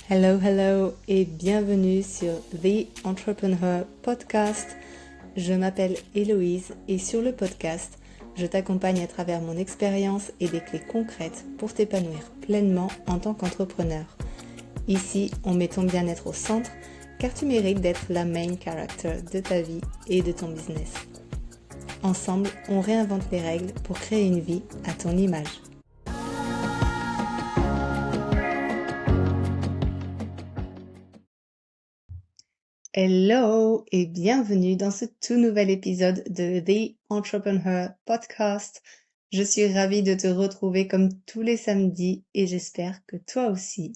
Hello, hello et bienvenue sur The Entrepreneur Podcast. Je m'appelle Héloïse et sur le podcast, je t'accompagne à travers mon expérience et des clés concrètes pour t'épanouir pleinement en tant qu'entrepreneur. Ici, on met ton bien-être au centre car tu mérites d'être la main character de ta vie et de ton business. Ensemble, on réinvente les règles pour créer une vie à ton image. Hello et bienvenue dans ce tout nouvel épisode de The Entrepreneur Podcast. Je suis ravie de te retrouver comme tous les samedis et j'espère que toi aussi.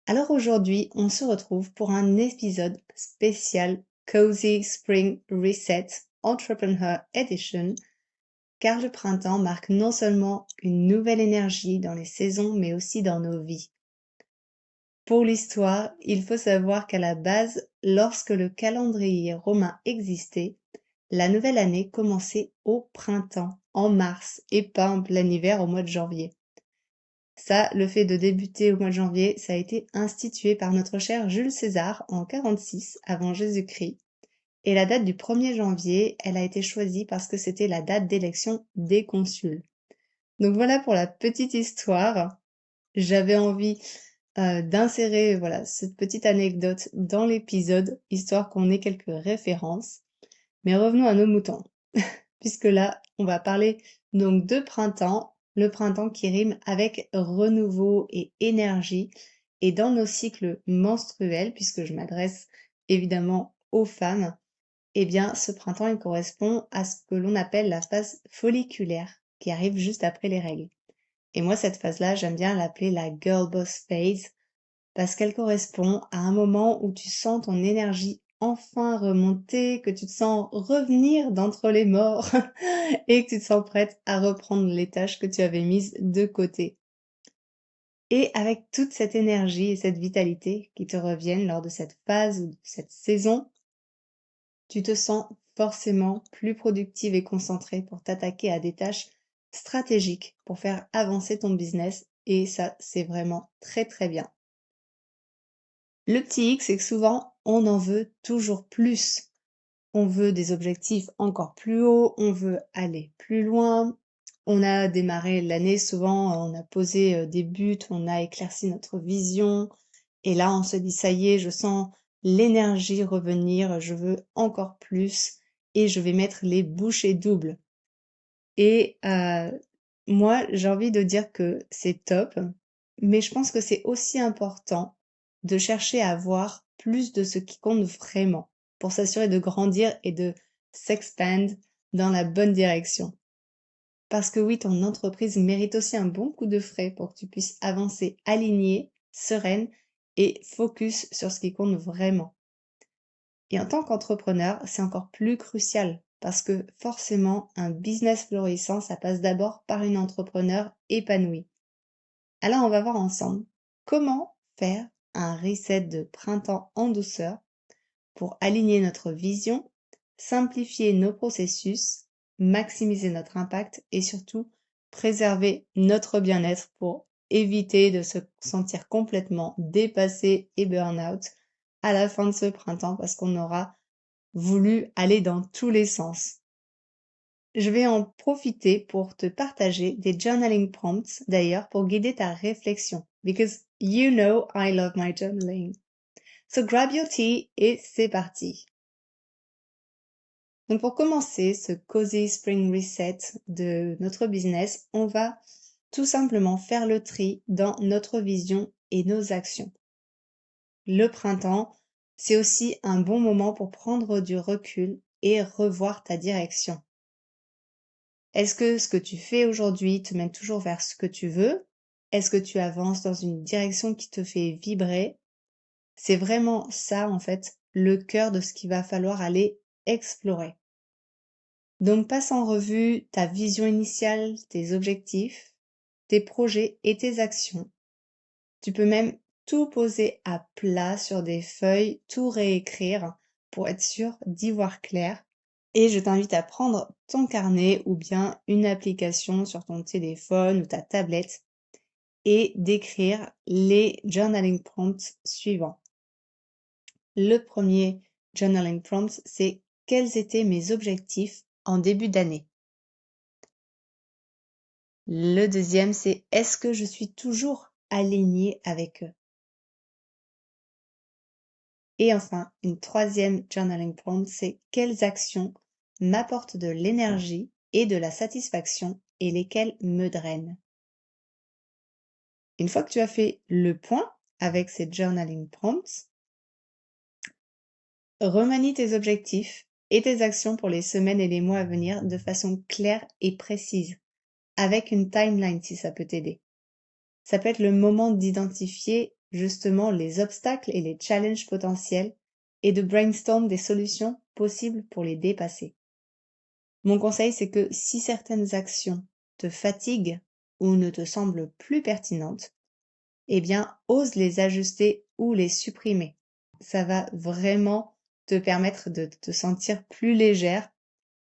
Alors aujourd'hui, on se retrouve pour un épisode spécial Cozy Spring Reset Entrepreneur Edition car le printemps marque non seulement une nouvelle énergie dans les saisons mais aussi dans nos vies. Pour l'histoire, il faut savoir qu'à la base, lorsque le calendrier romain existait, la nouvelle année commençait au printemps, en mars, et pas en plein hiver au mois de janvier. Ça, le fait de débuter au mois de janvier, ça a été institué par notre cher Jules César en 46 avant Jésus-Christ. Et la date du 1er janvier, elle a été choisie parce que c'était la date d'élection des consuls. Donc voilà pour la petite histoire. J'avais envie d'insérer cette petite anecdote dans l'épisode, histoire qu'on ait quelques références. Mais revenons à nos moutons, puisque là, on va parler donc de printemps, le printemps qui rime avec renouveau et énergie, et dans nos cycles menstruels, puisque je m'adresse évidemment aux femmes, eh bien ce printemps il correspond à ce que l'on appelle la phase folliculaire, qui arrive juste après les règles. Et moi, cette phase-là, j'aime bien l'appeler la girl boss phase parce qu'elle correspond à un moment où tu sens ton énergie enfin remonter, que tu te sens revenir d'entre les morts et que tu te sens prête à reprendre les tâches que tu avais mises de côté. Et avec toute cette énergie et cette vitalité qui te reviennent lors de cette phase ou de cette saison, tu te sens forcément plus productive et concentrée pour t'attaquer à des tâches stratégiques pour faire avancer ton business et ça, c'est vraiment très très bien. Le petit hic, c'est que souvent, on en veut toujours plus. On veut des objectifs encore plus hauts, on veut aller plus loin. On a démarré l'année, souvent, on a posé des buts, on a éclairci notre vision. Et là, on se dit, ça y est, je sens l'énergie revenir, je veux encore plus et je vais mettre les bouchées doubles. Et moi, j'ai envie de dire que c'est top, mais je pense que c'est aussi important de chercher à voir plus de ce qui compte vraiment pour s'assurer de grandir et de s'expand dans la bonne direction. Parce que oui, ton entreprise mérite aussi un bon coup de frais pour que tu puisses avancer alignée, sereine et focus sur ce qui compte vraiment. Et en tant qu'entrepreneur, c'est encore plus crucial parce que forcément, un business florissant, ça passe d'abord par une entrepreneur épanouie. Alors, on va voir ensemble comment faire un reset de printemps en douceur pour aligner notre vision, simplifier nos processus, maximiser notre impact et surtout préserver notre bien-être pour éviter de se sentir complètement dépassé et burn-out à la fin de ce printemps parce qu'on aura voulu aller dans tous les sens. Je vais en profiter pour te partager des journaling prompts d'ailleurs pour guider ta réflexion. Because you know I love my journaling. So grab your tea et c'est parti. Donc pour commencer ce Cozy Spring Reset de notre business, on va tout simplement faire le tri dans notre vision et nos actions. Le printemps, c'est aussi un bon moment pour prendre du recul et revoir ta direction. Est-ce que ce que tu fais aujourd'hui te mène toujours vers ce que tu veux? Est-ce que tu avances dans une direction qui te fait vibrer? C'est vraiment ça, en fait, le cœur de ce qu'il va falloir aller explorer. Donc passe en revue ta vision initiale, tes objectifs, tes projets et tes actions. Tu peux même tout poser à plat sur des feuilles, tout réécrire pour être sûr d'y voir clair. Et je t'invite à prendre ton carnet ou bien une application sur ton téléphone ou ta tablette et d'écrire les journaling prompts suivants. Le premier journaling prompt, c'est quels étaient mes objectifs en début d'année. Le deuxième, c'est est-ce que je suis toujours alignée avec eux. Et enfin, une troisième journaling prompt, c'est quelles actions m'apportent de l'énergie et de la satisfaction et lesquelles me drainent. Une fois que tu as fait le point avec ces journaling prompts, remanie tes objectifs et tes actions pour les semaines et les mois à venir de façon claire et précise, avec une timeline si ça peut t'aider. Ça peut être le moment d'identifier justement les obstacles et les challenges potentiels et de brainstorm des solutions possibles pour les dépasser. Mon conseil, c'est que si certaines actions te fatiguent ou ne te semblent plus pertinentes, eh bien, ose les ajuster ou les supprimer. Ça va vraiment te permettre de te sentir plus légère.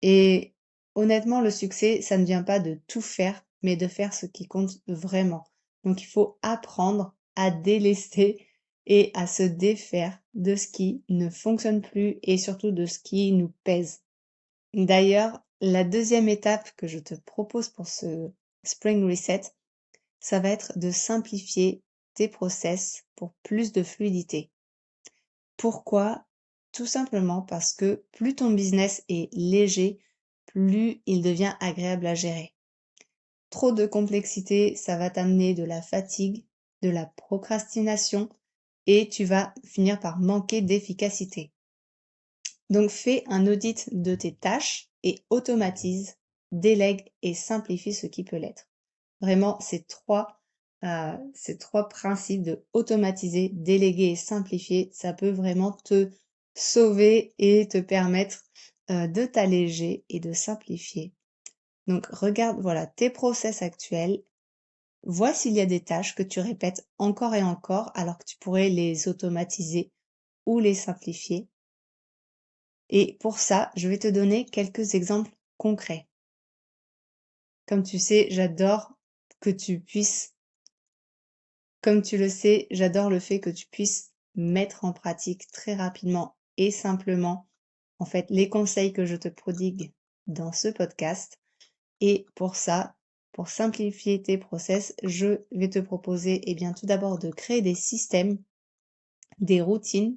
Et honnêtement, le succès, ça ne vient pas de tout faire, mais de faire ce qui compte vraiment. Donc, il faut apprendre à délester et à se défaire de ce qui ne fonctionne plus et surtout de ce qui nous pèse. D'ailleurs, la deuxième étape que je te propose pour ce Spring Reset, ça va être de simplifier tes process pour plus de fluidité. Pourquoi? Tout simplement parce que plus ton business est léger, plus il devient agréable à gérer. Trop de complexité, ça va t'amener de la fatigue, de la procrastination et tu vas finir par manquer d'efficacité. Donc fais un audit de tes tâches et automatise, délègue et simplifie ce qui peut l'être. Vraiment, ces trois principes de automatiser, déléguer et simplifier, ça peut vraiment te sauver et te permettre de t'alléger et de simplifier. Donc regarde, voilà, tes process actuels, vois s'il y a des tâches que tu répètes encore et encore alors que tu pourrais les automatiser ou les simplifier. Et pour ça, je vais te donner quelques exemples concrets. Comme tu sais, comme tu le sais, j'adore le fait que tu puisses mettre en pratique très rapidement et simplement, en fait, les conseils que je te prodigue dans ce podcast. Et pour ça, pour simplifier tes process, je vais te proposer, eh bien, tout d'abord de créer des systèmes, des routines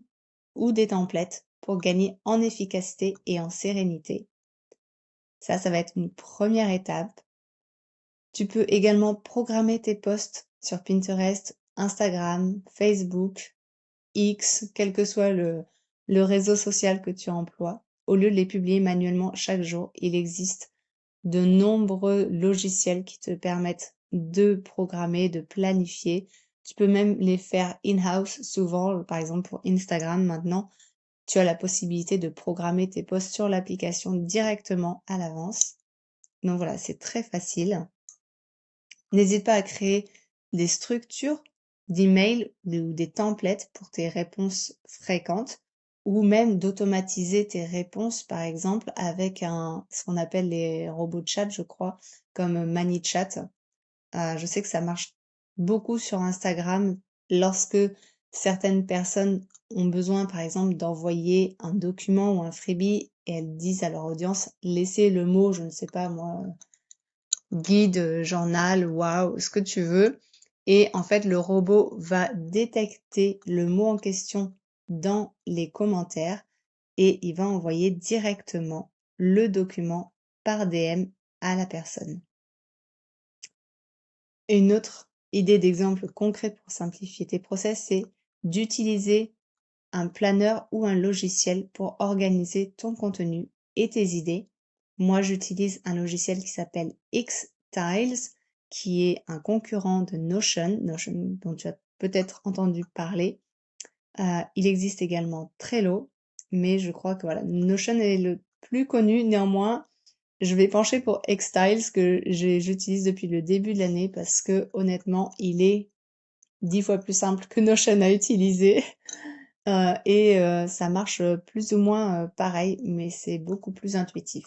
ou des templates pour gagner en efficacité et en sérénité. Ça va être une première étape. Tu peux également programmer tes posts sur Pinterest, Instagram, Facebook, X, quel que soit le réseau social que tu emploies. Au lieu de les publier manuellement chaque jour, il existe de nombreux logiciels qui te permettent de programmer, de planifier. Tu peux même les faire in-house souvent, par exemple pour Instagram maintenant. Tu as la possibilité de programmer tes posts sur l'application directement à l'avance. Donc voilà, c'est très facile. N'hésite pas à créer des structures d'emails ou des templates pour tes réponses fréquentes ou même d'automatiser tes réponses, par exemple, avec ce qu'on appelle les robots de chat, je crois, comme ManyChat. Je sais que ça marche beaucoup sur Instagram lorsque certaines personnes ont besoin, par exemple, d'envoyer un document ou un freebie et elles disent à leur audience, laissez le mot, je ne sais pas moi, guide, journal, wow, ce que tu veux. Et en fait, le robot va détecter le mot en question dans les commentaires et il va envoyer directement le document par DM à la personne. Une autre idée d'exemple concret pour simplifier tes process, c'est d'utiliser un planeur ou un logiciel pour organiser ton contenu et tes idées. Moi, j'utilise un logiciel qui s'appelle Xtiles, qui est un concurrent de Notion dont tu as peut-être entendu parler. Il existe également Trello, mais je crois que voilà, Notion est le plus connu. Néanmoins, je vais pencher pour Xtiles que j'utilise depuis le début de l'année parce que honnêtement, il est 10 fois plus simple que Notion à utiliser. Et ça marche plus ou moins pareil, mais c'est beaucoup plus intuitif.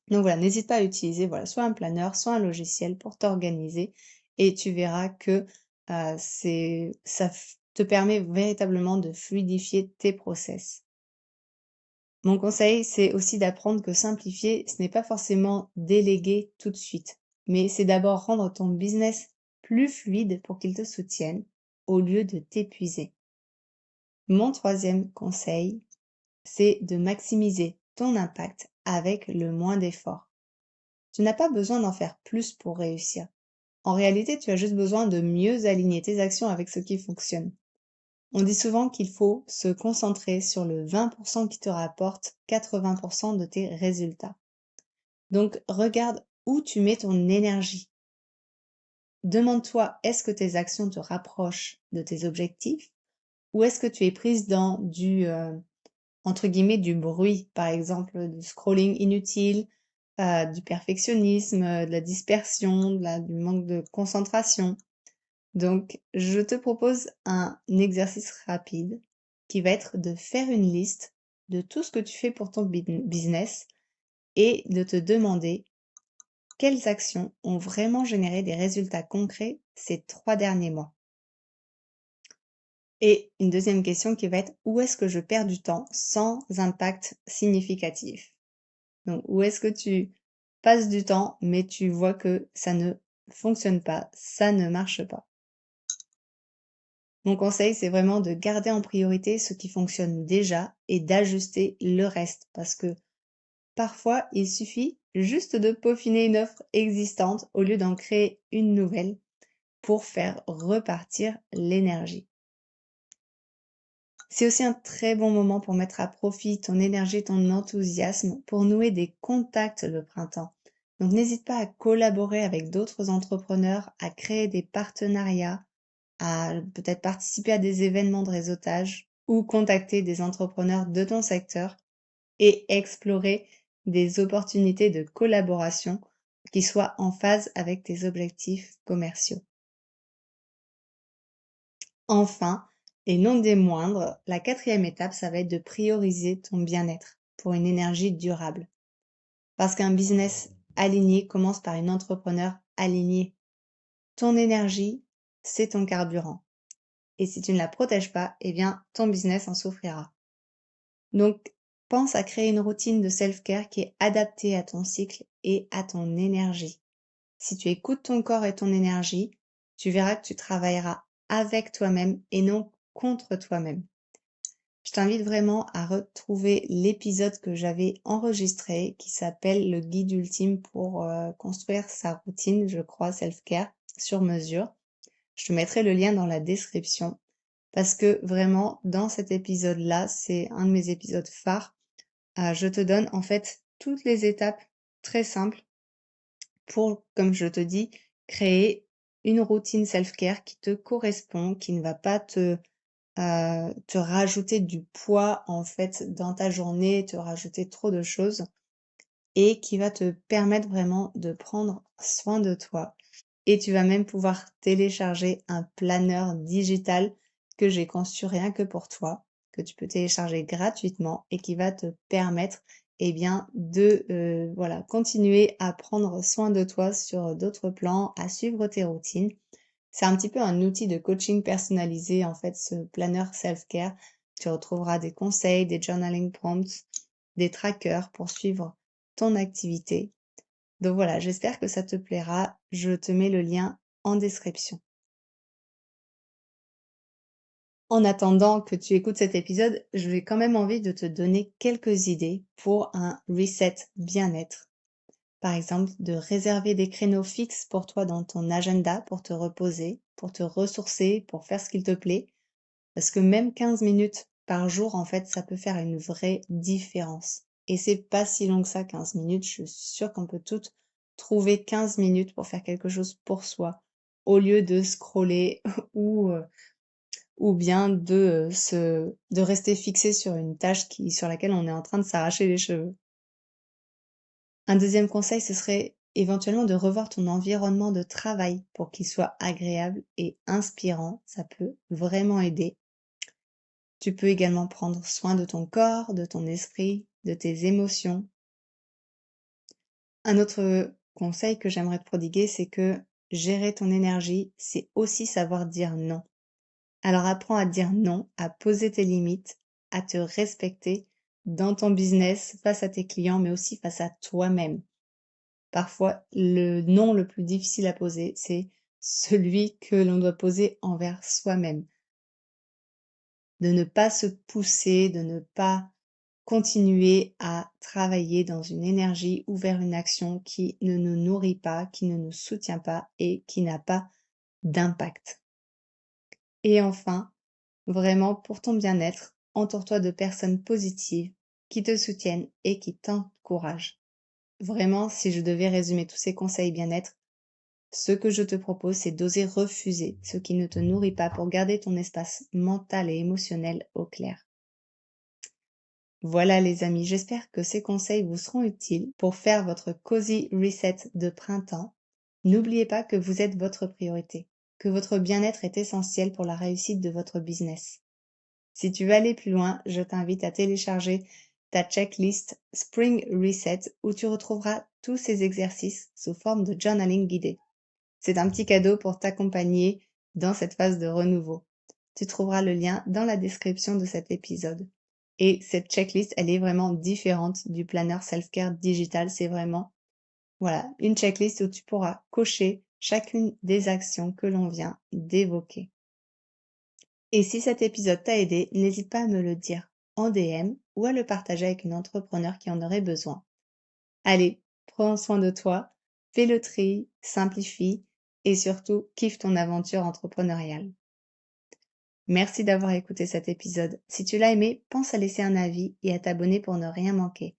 Donc voilà, n'hésite pas à utiliser voilà, soit un planeur, soit un logiciel pour t'organiser et tu verras que te permet véritablement de fluidifier tes process. Mon conseil, c'est aussi d'apprendre que simplifier, ce n'est pas forcément déléguer tout de suite, mais c'est d'abord rendre ton business plus fluide pour qu'il te soutienne au lieu de t'épuiser. Mon troisième conseil, c'est de maximiser ton impact avec le moins d'efforts. Tu n'as pas besoin d'en faire plus pour réussir. En réalité, tu as juste besoin de mieux aligner tes actions avec ce qui fonctionne. On dit souvent qu'il faut se concentrer sur le 20% qui te rapporte 80% de tes résultats. Donc, regarde où tu mets ton énergie. Demande-toi, est-ce que tes actions te rapprochent de tes objectifs ou est-ce que tu es prise dans entre guillemets, du bruit, par exemple, du scrolling inutile, du perfectionnisme, de la dispersion, du manque de concentration. Donc, je te propose un exercice rapide qui va être de faire une liste de tout ce que tu fais pour ton business et de te demander quelles actions ont vraiment généré des résultats concrets ces 3 derniers mois. Et une deuxième question qui va être où est-ce que je perds du temps sans impact significatif? Donc, où est-ce que tu passes du temps, mais tu vois que ça ne fonctionne pas, ça ne marche pas? Mon conseil, c'est vraiment de garder en priorité ce qui fonctionne déjà et d'ajuster le reste parce que parfois, il suffit juste de peaufiner une offre existante au lieu d'en créer une nouvelle pour faire repartir l'énergie. C'est aussi un très bon moment pour mettre à profit ton énergie, ton enthousiasme pour nouer des contacts le printemps. Donc n'hésite pas à collaborer avec d'autres entrepreneurs, à créer des partenariats, à peut-être participer à des événements de réseautage ou contacter des entrepreneurs de ton secteur et explorer des opportunités de collaboration qui soient en phase avec tes objectifs commerciaux. Enfin, et non des moindres, la quatrième étape, ça va être de prioriser ton bien-être pour une énergie durable. Parce qu'un business aligné commence par une entrepreneur alignée. Ton énergie, c'est ton carburant. Et si tu ne la protèges pas, eh bien, ton business en souffrira. Donc, pense à créer une routine de self-care qui est adaptée à ton cycle et à ton énergie. Si tu écoutes ton corps et ton énergie, tu verras que tu travailleras avec toi-même et non contre toi-même. Je t'invite vraiment à retrouver l'épisode que j'avais enregistré qui s'appelle le guide ultime pour construire sa routine, je crois, self-care sur mesure. Je te mettrai le lien dans la description parce que vraiment, dans cet épisode-là, c'est un de mes épisodes phares. Je te donne en fait toutes les étapes très simples pour, comme je te dis, créer une routine self-care qui te correspond, qui ne va pas te rajouter du poids en fait dans ta journée, te rajouter trop de choses et qui va te permettre vraiment de prendre soin de toi. Et tu vas même pouvoir télécharger un planeur digital que j'ai conçu rien que pour toi, que tu peux télécharger gratuitement et qui va te permettre eh bien, de voilà, continuer à prendre soin de toi sur d'autres plans, à suivre tes routines. C'est un petit peu un outil de coaching personnalisé, en fait, ce planeur self-care. Tu retrouveras des conseils, des journaling prompts, des trackers pour suivre ton activité. Donc voilà, j'espère que ça te plaira. Je te mets le lien en description. En attendant que tu écoutes cet épisode, je vais quand même envie de te donner quelques idées pour un reset bien-être. Par exemple, de réserver des créneaux fixes pour toi dans ton agenda pour te reposer, pour te ressourcer, pour faire ce qu'il te plaît. Parce que même 15 minutes par jour, en fait, ça peut faire une vraie différence. Et c'est pas si long que ça, 15 minutes. Je suis sûre qu'on peut toutes trouver 15 minutes pour faire quelque chose pour soi, au lieu de scroller ou, ou bien de rester fixé sur une tâche sur laquelle on est en train de s'arracher les cheveux. Un deuxième conseil, ce serait éventuellement de revoir ton environnement de travail pour qu'il soit agréable et inspirant. Ça peut vraiment aider. Tu peux également prendre soin de ton corps, de ton esprit, de tes émotions. Un autre conseil que j'aimerais te prodiguer, c'est que gérer ton énergie, c'est aussi savoir dire non. Alors apprends à dire non, à poser tes limites, à te respecter dans ton business, face à tes clients, mais aussi face à toi-même. Parfois, le non le plus difficile à poser, c'est celui que l'on doit poser envers soi-même. De ne pas se pousser, de ne pas continuer à travailler dans une énergie ou vers une action qui ne nous nourrit pas, qui ne nous soutient pas et qui n'a pas d'impact. Et enfin, vraiment pour ton bien-être, entoure-toi de personnes positives qui te soutiennent et qui t'encouragent. Vraiment, si je devais résumer tous ces conseils bien-être, ce que je te propose, c'est d'oser refuser ce qui ne te nourrit pas pour garder ton espace mental et émotionnel au clair. Voilà les amis, j'espère que ces conseils vous seront utiles pour faire votre cozy reset de printemps. N'oubliez pas que vous êtes votre priorité, que votre bien-être est essentiel pour la réussite de votre business. Si tu veux aller plus loin, je t'invite à télécharger ta checklist Spring Reset où tu retrouveras tous ces exercices sous forme de journaling guidé. C'est un petit cadeau pour t'accompagner dans cette phase de renouveau. Tu trouveras le lien dans la description de cet épisode. Et cette checklist, elle est vraiment différente du planner self-care digital. C'est vraiment, voilà, une checklist où tu pourras cocher chacune des actions que l'on vient d'évoquer. Et si cet épisode t'a aidé, n'hésite pas à me le dire en DM ou à le partager avec une entrepreneur qui en aurait besoin. Allez, prends soin de toi, fais le tri, simplifie et surtout kiffe ton aventure entrepreneuriale. Merci d'avoir écouté cet épisode. Si tu l'as aimé, pense à laisser un avis et à t'abonner pour ne rien manquer.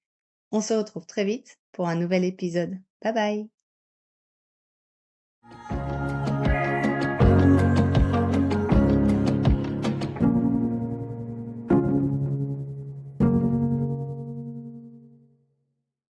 On se retrouve très vite pour un nouvel épisode. Bye bye!